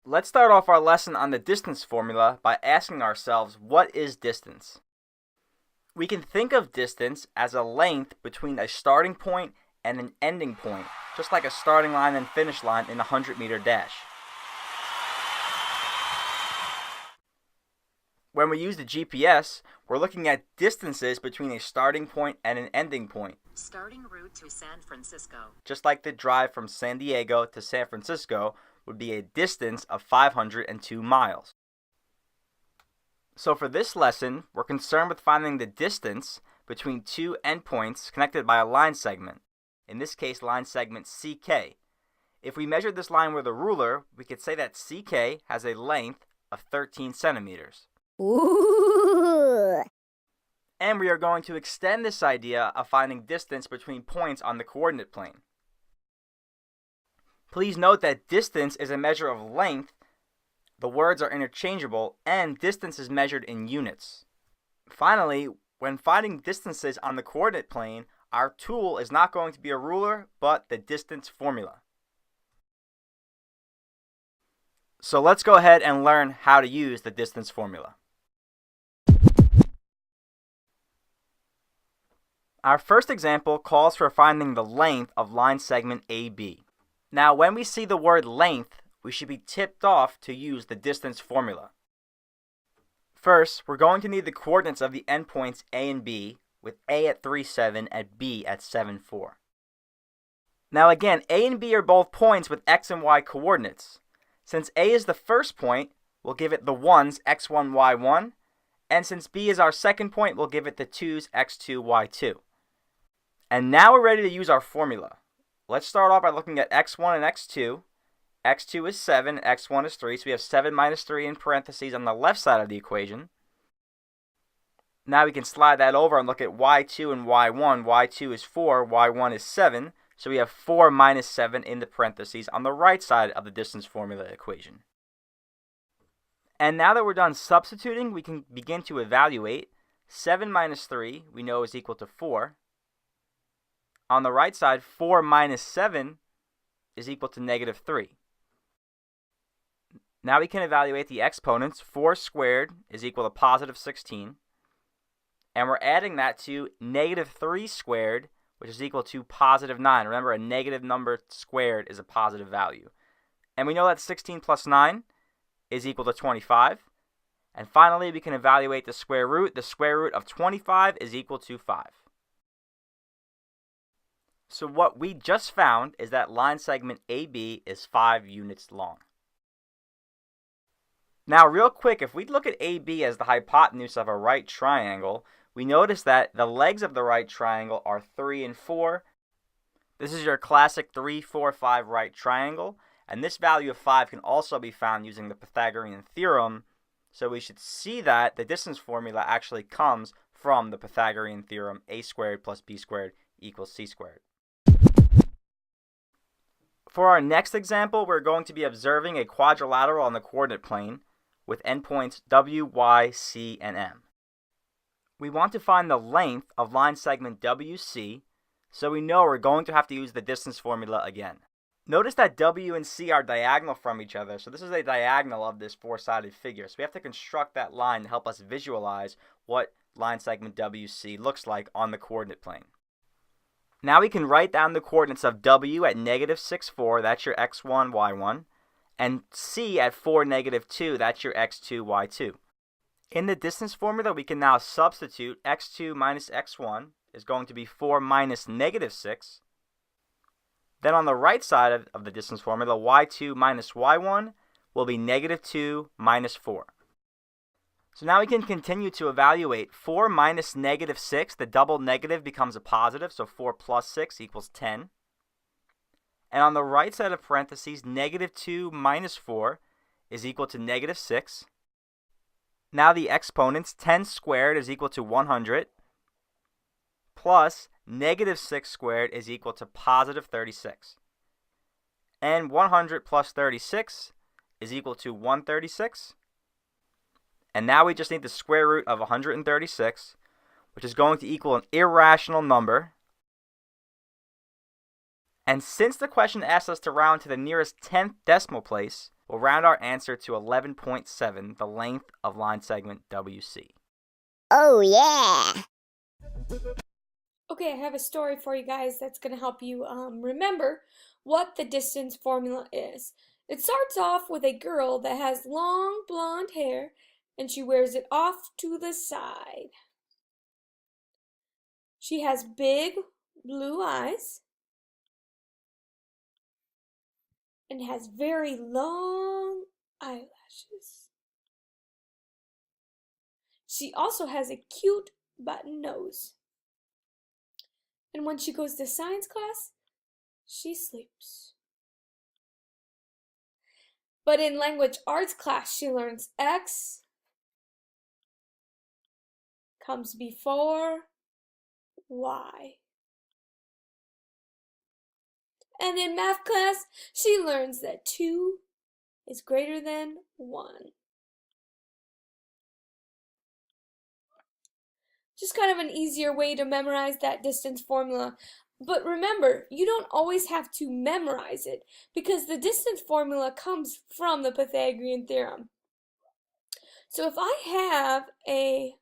Let's start off our lesson on the distance formula by asking ourselves, what is distance? We can think of distance as a length between a starting point and an ending point, just like a starting line and finish line in a 100-meter dash. When we use the GPS, we're looking at distances between a starting point and an ending point. Starting route to San Francisco. Just like the drive from San Diego to San Francisco would be a distance of 502 miles. So for this lesson, we're concerned with finding the distance between two endpoints connected by a line segment. In this case, line segment CK. If we measured this line with a ruler, we could say that CK has a length of 13 centimeters. Ooh. And we are going to extend this idea of finding distance between points on the coordinate plane. Please note that distance is a measure of length, the words are interchangeable, and distance is measured in units. Finally, when finding distances on the coordinate plane, our tool is not going to be a ruler, but the distance formula. So let's go ahead and learn how to use the distance formula. Our first example calls for finding the length of line segment AB. Now, when we see the word length, we should be tipped off to use the distance formula. First, we're going to need the coordinates of the endpoints A and B, with A at 3, 7 and B at 7, 4. Now again, A and B are both points with X and Y coordinates. Since A is the first point, we'll give it the 1's x1, y1, and since B is our second point, we'll give it the 2's x2, y2. And now we're ready to use our formula. Let's start off by looking at x1 and x2. x2 is 7, x1 is 3, so we have 7 minus 3 in parentheses on the left side of the equation. Now we can slide that over and look at y2 and y1. y2 is 4, y1 is 7, so we have 4 minus 7 in the parentheses on the right side of the distance formula equation. And now that we're done substituting, we can begin to evaluate. 7 minus 3 we know is equal to 4. On the right side, 4 minus 7 is equal to negative 3. Now we can evaluate the exponents. 4 squared is equal to positive 16. And we're adding that to negative 3 squared, which is equal to positive 9. Remember, a negative number squared is a positive value. And we know that 16 plus 9 is equal to 25. And finally, we can evaluate the square root. The square root of 25 is equal to 5. So what we just found is that line segment AB is 5 units long. Now real quick, if we look at AB as the hypotenuse of a right triangle, we notice that the legs of the right triangle are 3 and 4. This is your classic 3, 4, 5 right triangle, and this value of 5 can also be found using the Pythagorean theorem, so we should see that the distance formula actually comes from the Pythagorean theorem, a squared plus b squared equals c squared. For our next example, we're going to be observing a quadrilateral on the coordinate plane with endpoints W, Y, C, and M. We want to find the length of line segment WC, so we know we're going to have to use the distance formula again. Notice that W and C are diagonal from each other, so this is a diagonal of this four-sided figure. So we have to construct that line to help us visualize what line segment WC looks like on the coordinate plane. Now we can write down the coordinates of W at negative 6, 4, that's your x1, y1, and C at 4, negative 2, that's your x2, y2. In the distance formula, we can now substitute x2 minus x1 is going to be 4 minus negative 6. Then on the right side of the distance formula, y2 minus y1 will be negative 2 minus 4. So now we can continue to evaluate. 4 minus negative 6, the double negative becomes a positive, so 4 plus 6 equals 10. And on the right side of parentheses, negative 2 minus 4 is equal to negative 6. Now the exponents, 10 squared is equal to 100, plus negative 6 squared is equal to positive 36. And 100 plus 36 is equal to 136. And now we just need the square root of 136, which is going to equal an irrational number. And since the question asks us to round to the nearest 10th decimal place, We'll round our answer to 11.7, the length of line segment WC. Oh yeah! Okay, I have a story for you guys that's going to help you remember what the distance formula is. It starts off with a girl that has long blonde hair and she wears it off to the side. She has big blue eyes and has very long eyelashes. She also has a cute button nose. And when she goes to science class, she sleeps. But in language arts class, she learns X comes before Y. And in math class, she learns that 2 is greater than 1. Just kind of an easier way to memorize that distance formula. But remember, you don't always have to memorize it because the distance formula comes from the Pythagorean theorem. So if I have a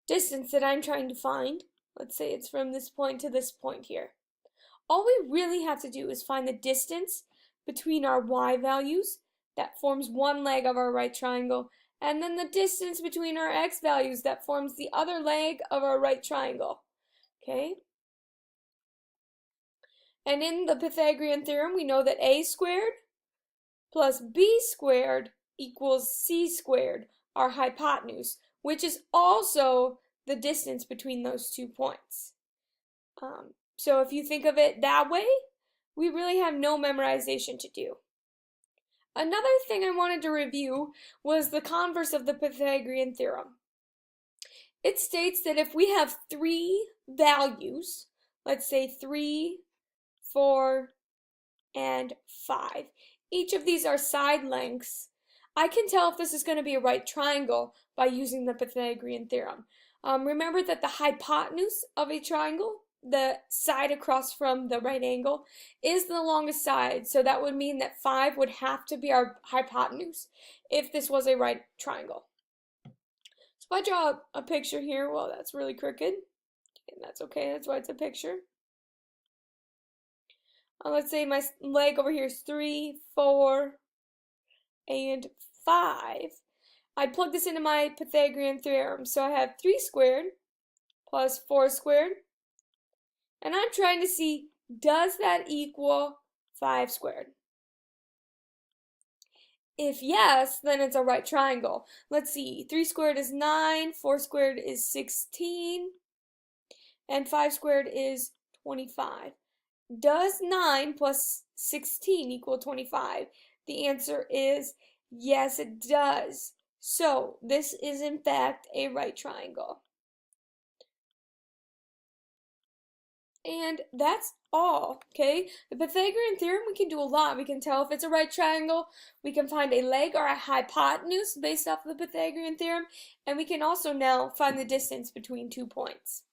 distance that I'm trying to find, let's say it's from this point to this point here, all we really have to do is find the distance between our y values, that forms one leg of our right triangle, and then the distance between our x values, that forms the other leg of our right triangle. Okay? And in the Pythagorean theorem, we know that a squared plus b squared equals c squared, our hypotenuse, which is also the distance between those 2 points. So if you think of it that way, we really have no memorization to do. Another thing I wanted to review was the converse of the Pythagorean theorem. It states that if we have 3 values, let's say 3, 4, and 5, each of these are side lengths, I can tell if this is going to be a right triangle by using the Pythagorean theorem. Remember that the hypotenuse of a triangle, the side across from the right angle, is the longest side. So that would mean that 5 would have to be our hypotenuse if this was a right triangle. So if I draw a picture here, well, that's really crooked. And that's okay, that's why it's a picture. Let's say my leg over here is 3, 4, and 5. I'd plug this into my Pythagorean theorem. So I have 3 squared plus 4 squared. And I'm trying to see, does that equal 5 squared? If yes, then it's a right triangle. Let's see, 3 squared is 9, 4 squared is 16, and 5 squared is 25. Does 9 plus 16 equal 25? The answer is yes, it does. So this is in fact a right triangle. And that's all, okay? The Pythagorean theorem, we can do a lot. We can tell if it's a right triangle. We can find a leg or a hypotenuse based off of the Pythagorean theorem. And we can also now find the distance between 2 points.